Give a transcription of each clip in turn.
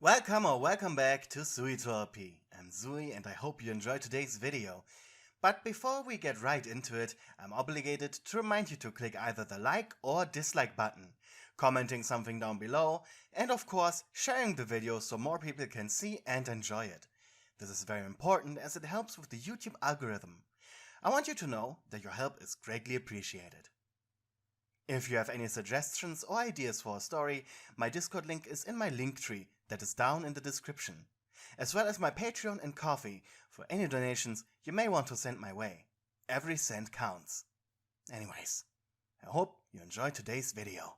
Welcome or welcome back to Pewdiepie. I'm Zui and I hope you enjoyed today's video. But before we get right into it, I'm obligated to remind you to click either the like or dislike button, commenting something down below, and of course sharing the video so more people can see and enjoy it. This is very important as it helps with the YouTube algorithm. I want you to know that your help is greatly appreciated. If you have any suggestions or ideas for a story, my Discord link is in my link tree that is down in the description, as well as my Patreon and Ko-fi for any donations you may want to send my way. Every cent counts. Anyways, I hope you enjoyed today's video.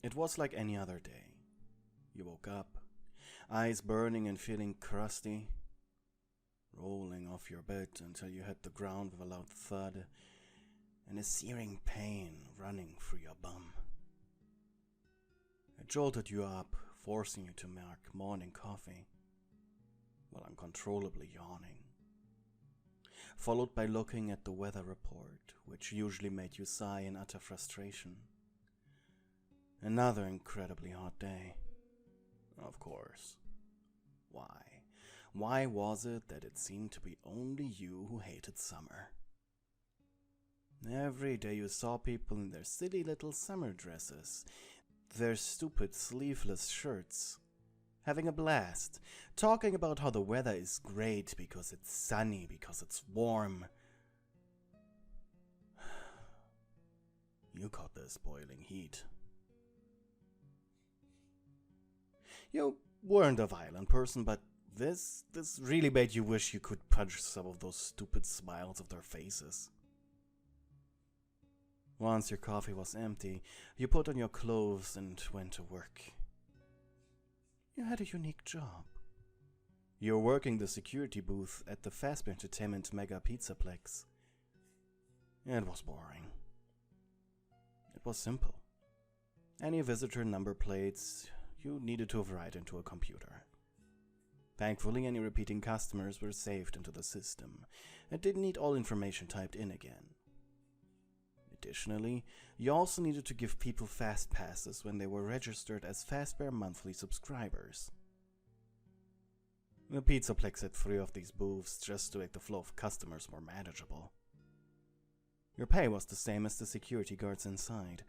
It was like any other day. You woke up, eyes burning and feeling crusty, rolling off your bed until you hit the ground with a loud thud and a searing pain running through your bum. It jolted you up, forcing you to mark morning coffee while uncontrollably yawning, followed by looking at the weather report, which usually made you sigh in utter frustration. Another incredibly hot day. Of course. Why? Why was it that it seemed to be only you who hated summer? Every day you saw people in their silly little summer dresses, their stupid sleeveless shirts, having a blast, talking about how the weather is great because it's sunny, because it's warm. You caught this boiling heat. You weren't a violent person, but this really made you wish you could punch some of those stupid smiles of their faces. Once your coffee was empty, you put on your clothes and went to work. You had a unique job. You were working the security booth at the Fast Entertainment Mega Pizzaplex. It was boring. It was simple. Any visitor number plates you needed to write into a computer. Thankfully, any repeating customers were saved into the system and didn't need all information typed in again. Additionally, you also needed to give people fast passes when they were registered as Fazbear monthly subscribers. The Pizzaplex had 3 of these booths just to make the flow of customers more manageable. Your pay was the same as the security guards inside,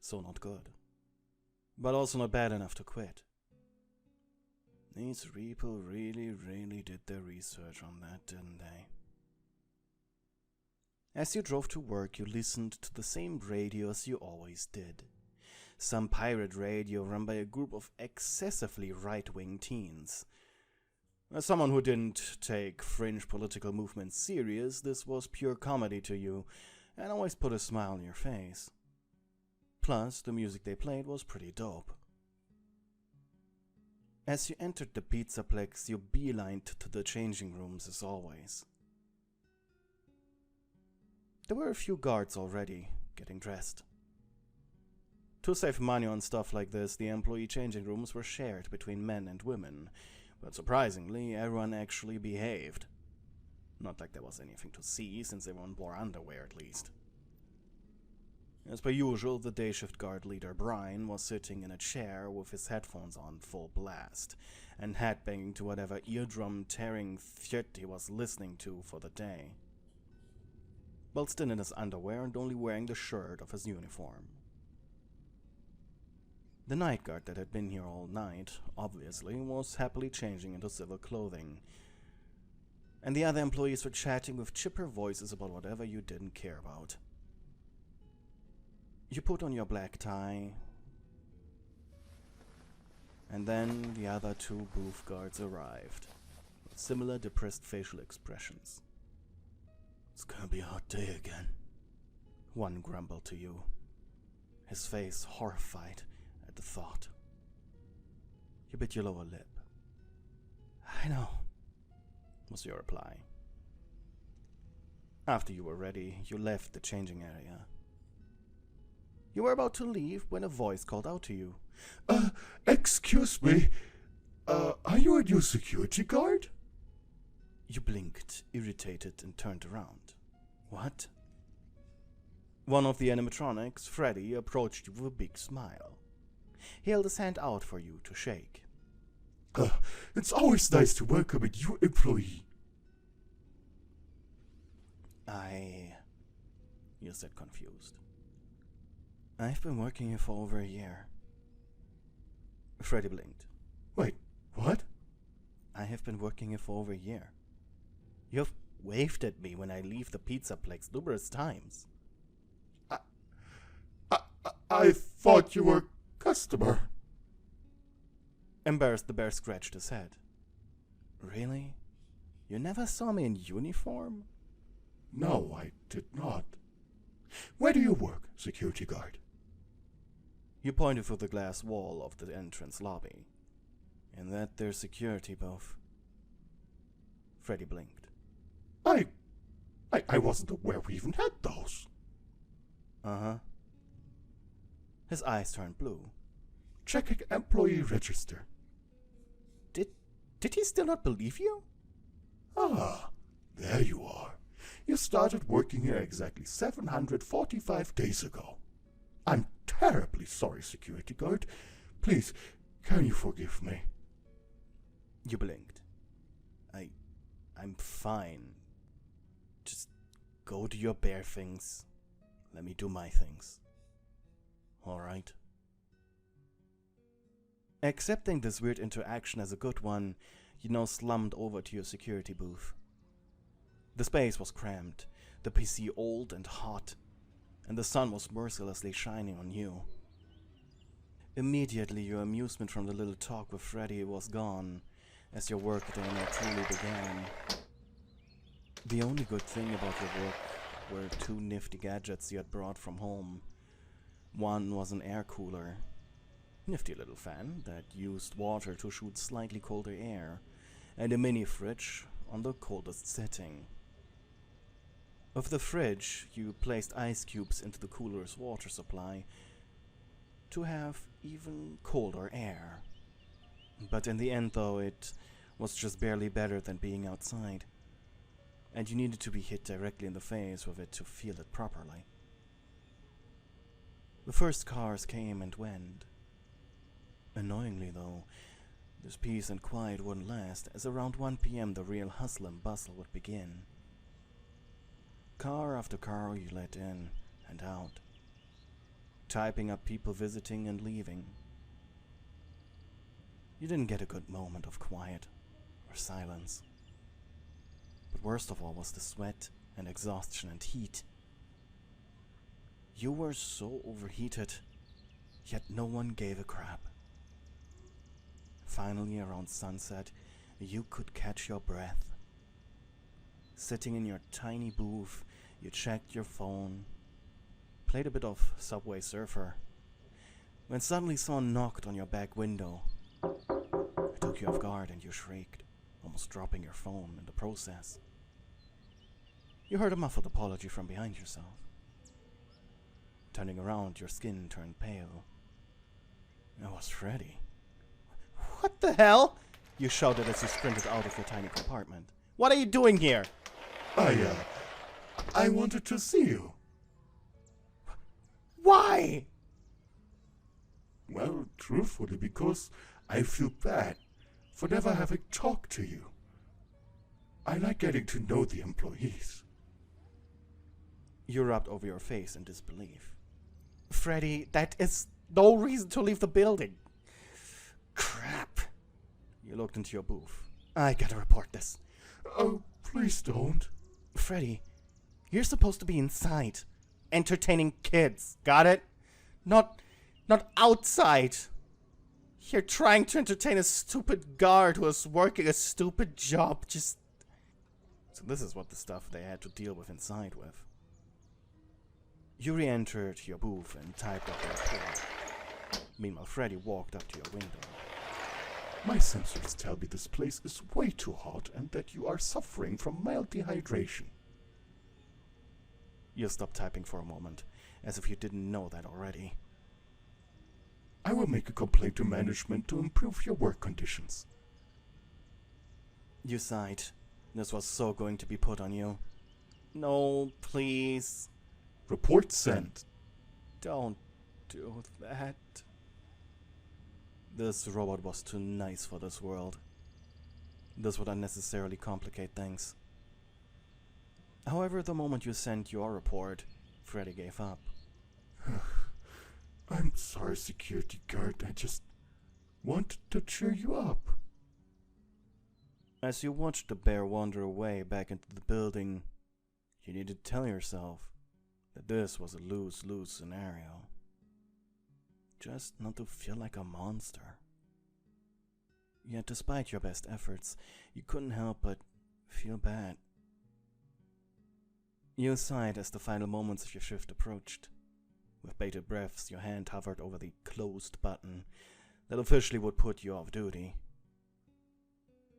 so not good. But also not bad enough to quit. These people really did their research on that, didn't they? As you drove to work, you listened to the same radio as you always did. Some pirate radio run by a group of excessively right-wing teens. As someone who didn't take fringe political movements serious, this was pure comedy to you, and always put a smile on your face. Plus, the music they played was pretty dope. As you entered the Pizzaplex, you beelined to the changing rooms as always. There were a few guards already, getting dressed. To save money on stuff like this, the employee changing rooms were shared between men and women, but surprisingly, everyone actually behaved. Not like there was anything to see, since everyone wore underwear at least. As per usual, the day shift guard leader Brian was sitting in a chair with his headphones on full blast, and headbanging to whatever eardrum-tearing shit he was listening to for the day, while still in his underwear and only wearing the shirt of his uniform. The night guard that had been here all night, obviously, was happily changing into civil clothing, and the other employees were chatting with chipper voices about whatever you didn't care about. You put on your black tie, and then the other 2 booth guards arrived, with similar depressed facial expressions. "It's gonna be a hot day again," one grumbled to you, his face horrified at the thought. You bit your lower lip. "I know," was your reply. After you were ready, you left the changing area. You were about to leave when a voice called out to you. Excuse me, are you a new security guard?" You blinked, irritated, and turned around. What? One of the animatronics, Freddy, approached you with a big smile. He held his hand out for you to shake. It's always nice to welcome a new employee. You said confused. I've been working here for over a year. Freddy blinked. Wait, what? I have been working here for over a year. You've waved at me when I leave the Pizzaplex numerous times. I thought you were a customer. Embarrassed, the bear scratched his head. Really? You never saw me in uniform? No, I did not. Where do you work, security guard? You pointed through the glass wall of the entrance lobby. In that there's security booth. Freddy blinked. I wasn't aware we even had those. Uh-huh. His eyes turned blue. Checking employee register. Did he still not believe you? Ah, there you are. You started working here exactly 745 days ago. I'm terribly sorry, security guard. Please, can you forgive me? You blinked. I'm fine. Just go do your bear things. Let me do my things. Alright? Accepting this weird interaction as a good one, you now slumped over to your security booth. The space was cramped, the PC old and hot, and the sun was mercilessly shining on you. Immediately your amusement from the little talk with Freddy was gone, as your workday now truly began. The only good thing about your work were two nifty gadgets you had brought from home. One was an air cooler, nifty little fan that used water to shoot slightly colder air, and a mini fridge on the coldest setting. Of the fridge, you placed ice cubes into the cooler's water supply to have even colder air. But in the end, though, it was just barely better than being outside, and you needed to be hit directly in the face with it to feel it properly. The first cars came and went. Annoyingly, though, this peace and quiet wouldn't last, as around 1 p.m. the real hustle and bustle would begin. Car after car you let in and out, typing up people visiting and leaving. You didn't get a good moment of quiet or silence. But worst of all was the sweat and exhaustion and heat. You were so overheated, yet no one gave a crap. Finally, around sunset, you could catch your breath. Sitting in your tiny booth, you checked your phone, played a bit of Subway Surfer, when suddenly someone knocked on your back window. It took you off guard and you shrieked, almost dropping your phone in the process. You heard a muffled apology from behind yourself. Turning around, your skin turned pale. It was Freddy. What the hell? You shouted as you sprinted out of your tiny compartment. What are you doing here? I wanted to see you. Why? Well, truthfully, because I feel bad for never having talked to you. I like getting to know the employees. You rubbed over your face in disbelief. Freddy, that is no reason to leave the building. Crap. You looked into your booth. I gotta report this. Oh, please don't. Freddy, you're supposed to be inside, entertaining kids, got it? Not outside. You're trying to entertain a stupid guard who is working a stupid job, So this is what the stuff they had to deal with inside with. You re-entered your booth and typed up your report. Meanwhile, Freddy walked up to your window. My sensors tell me this place is way too hot and that you are suffering from mild dehydration. You stopped typing for a moment, as if you didn't know that already. I will make a complaint to management to improve your work conditions. You sighed. This was so going to be put on you. No, please. Report sent. Don't do that. This robot was too nice for this world. This would unnecessarily complicate things. However, the moment you sent your report, Freddy gave up. I'm sorry, security guard. I just wanted to cheer you up. As you watched the bear wander away back into the building, you needed to tell yourself that this was a lose-lose scenario. Just not to feel like a monster. Yet despite your best efforts, you couldn't help but feel bad. You sighed as the final moments of your shift approached. With bated breaths, your hand hovered over the closed button that officially would put you off duty.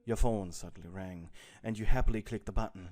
Your phone suddenly rang, and you happily clicked the button.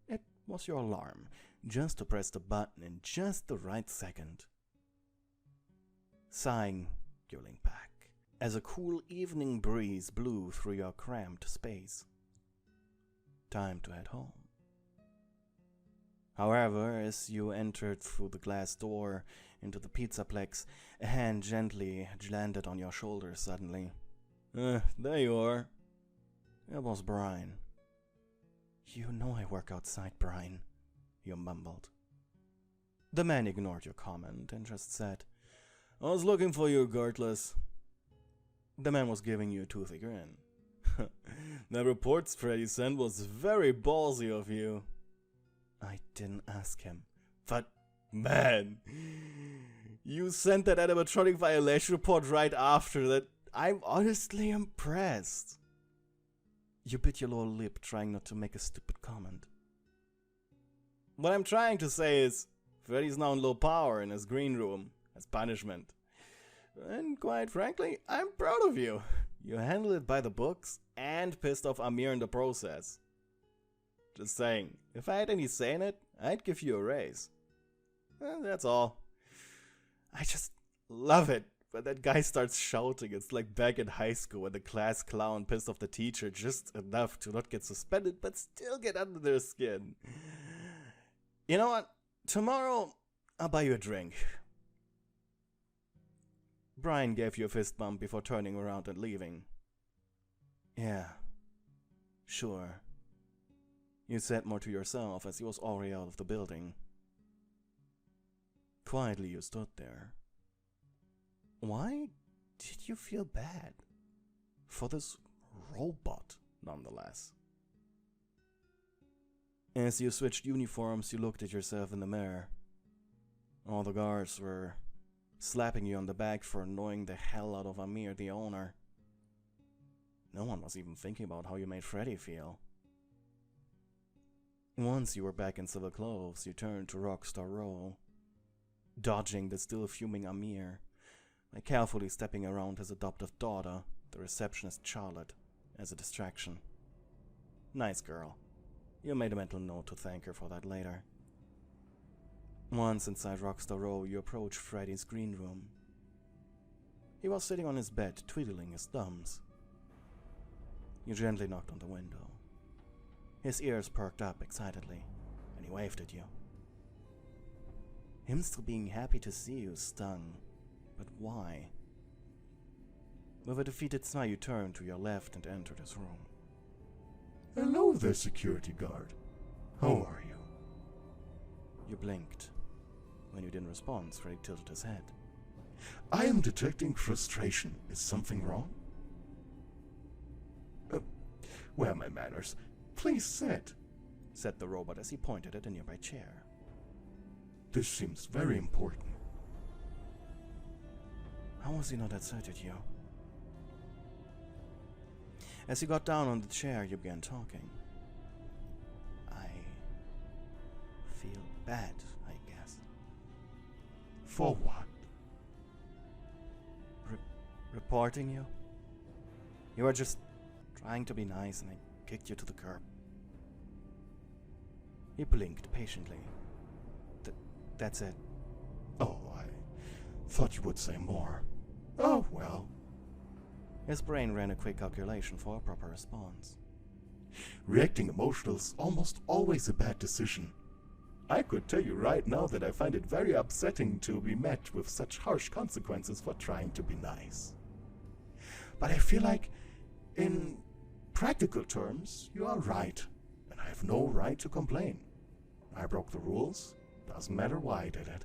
It was your alarm, just to press the button in just the right second. Sighing, you leaned back, as a cool evening breeze blew through your cramped space. Time to head home. However, as you entered through the glass door into the Pizzaplex, a hand gently landed on your shoulder suddenly. There you are. It was Brian. You know I work outside, Brian, you mumbled. The man ignored your comment and just said, I was looking for you regardless. The man was giving you a toothy grin. That report Freddy sent was very ballsy of you. I didn't ask him. But, man, you sent that animatronic violation report right after that. I'm honestly impressed. You bit your lower lip, trying not to make a stupid comment. What I'm trying to say is, Freddy's now in low power in his green room as punishment. And quite frankly, I'm proud of you. You handled it by the books and pissed off Amir in the process. Just saying, if I had any say in it, I'd give you a raise. That's all. I just love it when that guy starts shouting. It's like back in high school when the class clown pissed off the teacher just enough to not get suspended but still get under their skin. You know what? Tomorrow, I'll buy you a drink. Brian gave you a fist bump before turning around and leaving. Yeah, sure. You said more to yourself as he was already out of the building. Quietly you stood there. Why did you feel bad? For this robot, nonetheless. As you switched uniforms, you looked at yourself in the mirror. All the guards were slapping you on the back for annoying the hell out of Amir, the owner. No one was even thinking about how you made Freddy feel. Once you were back in civil clothes, you turned to Rockstar Row, dodging the still fuming Amir by carefully stepping around his adoptive daughter, the receptionist Charlotte, as a distraction. Nice girl. You made a mental note to thank her for that later. Once inside Rockstar Row, you approached Freddy's green room. He was sitting on his bed, twiddling his thumbs. You gently knocked on the window. His ears perked up excitedly, and he waved at you. Him still being happy to see you stung, but why? With a defeated sigh, you turned to your left and entered his room. Hello there, security guard. How are you? You blinked. When you didn't respond, Freddy tilted his head. I am detecting frustration. Is something wrong? Where are my manners? Please sit, said the robot as he pointed at a nearby chair. This seems very important. How was he not upset at you? As you got down on the chair, you began talking. I feel bad, I guess. For what? Reporting you? You were just trying to be nice and I kicked you to the curb. He blinked patiently. That's it. Oh, I thought you would say more. Oh, well. His brain ran a quick calculation for a proper response. Reacting emotional is almost always a bad decision. I could tell you right now that I find it very upsetting to be met with such harsh consequences for trying to be nice. But I feel like, in practical terms, you are right, and I have no right to complain. I broke the rules, doesn't matter why I did it.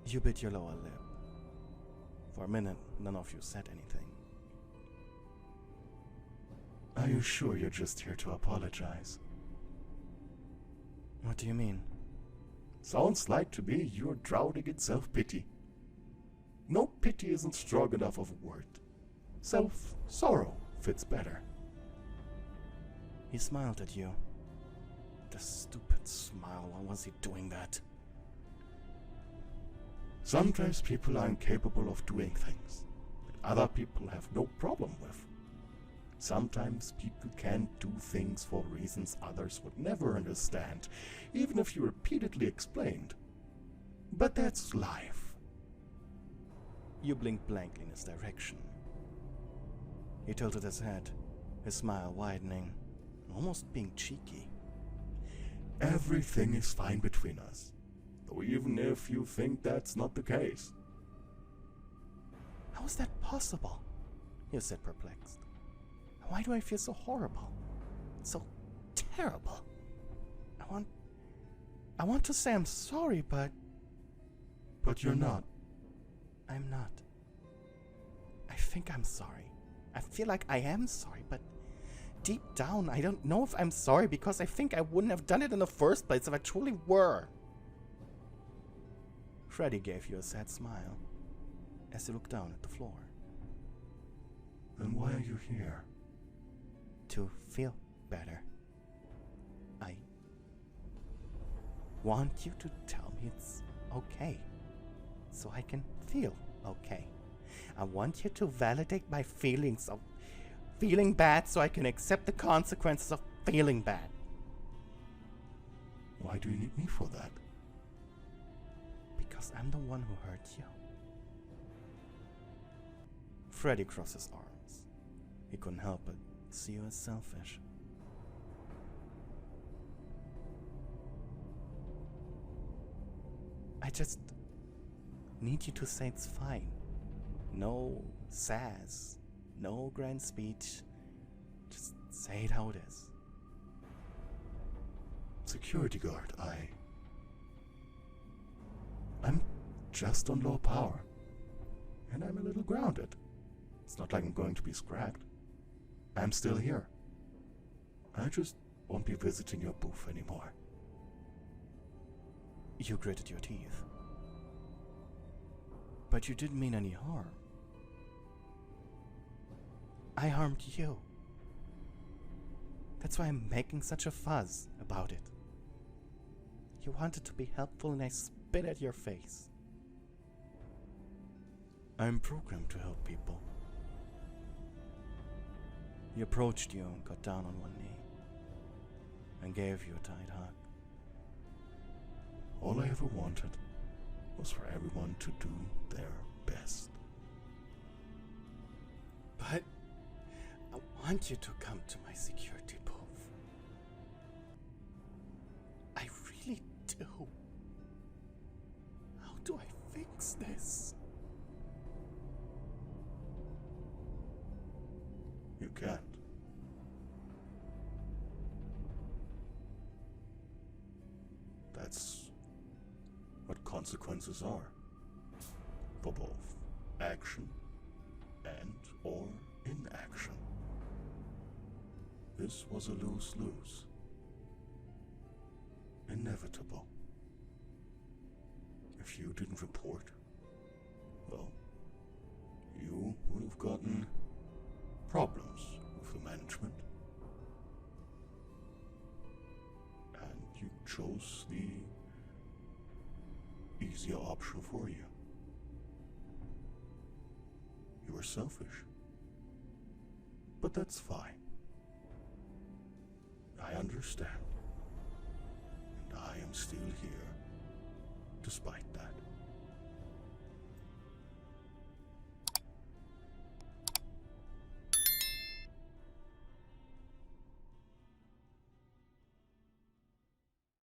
You bit your lower lip. For a minute, none of you said anything. Are you sure you're just here to apologize? What do you mean? Sounds like to me you're drowning in self-pity. No, pity isn't strong enough of a word. Self-sorrow fits better. He smiled at you. The stupid smile, why was he doing that? Sometimes people are incapable of doing things that other people have no problem with. Sometimes people can't do things for reasons others would never understand, even if you repeatedly explained. But that's life. You blinked blankly in his direction. He tilted his head, his smile widening, almost being cheeky. Everything is fine between us, though even if you think that's not the case. How is that possible? You said, perplexed. Why do I feel so horrible? So terrible? I want to say I'm sorry, but... But you're not. I'm not. I think I'm sorry. I feel like I am sorry, but deep down, I don't know if I'm sorry because I think I wouldn't have done it in the first place if I truly were. Freddy gave you a sad smile as he looked down at the floor. Then why are you here? To feel better. I want you to tell me it's okay, so I can feel okay. I want you to validate my feelings of feeling bad so I can accept the consequences of feeling bad. Why do you need me for that? Because I'm the one who hurt you. Freddy crossed his arms. He couldn't help but see you as selfish. I just need you to say it's fine. No sass, no grand speech. Just say it how it is. Security guard, I'm just on low power. And I'm a little grounded. It's not like I'm going to be scrapped. I'm still here. I just won't be visiting your booth anymore. You gritted your teeth. But you didn't mean any harm. I harmed you. That's why I'm making such a fuss about it. You wanted to be helpful and I spit at your face. I'm programmed to help people. He approached you and got down on one knee and gave you a tight hug. All I ever wanted was for everyone to do their best. But I want you to come to my security booth. I really do. How do I fix this? You can't. That's what consequences are. For both action and or inaction. This was a lose-lose. Inevitable. If you didn't report, well, you would have gotten problems with the management. And you chose the easier option for you. You were selfish. But that's fine. I understand. And I am still here, despite that.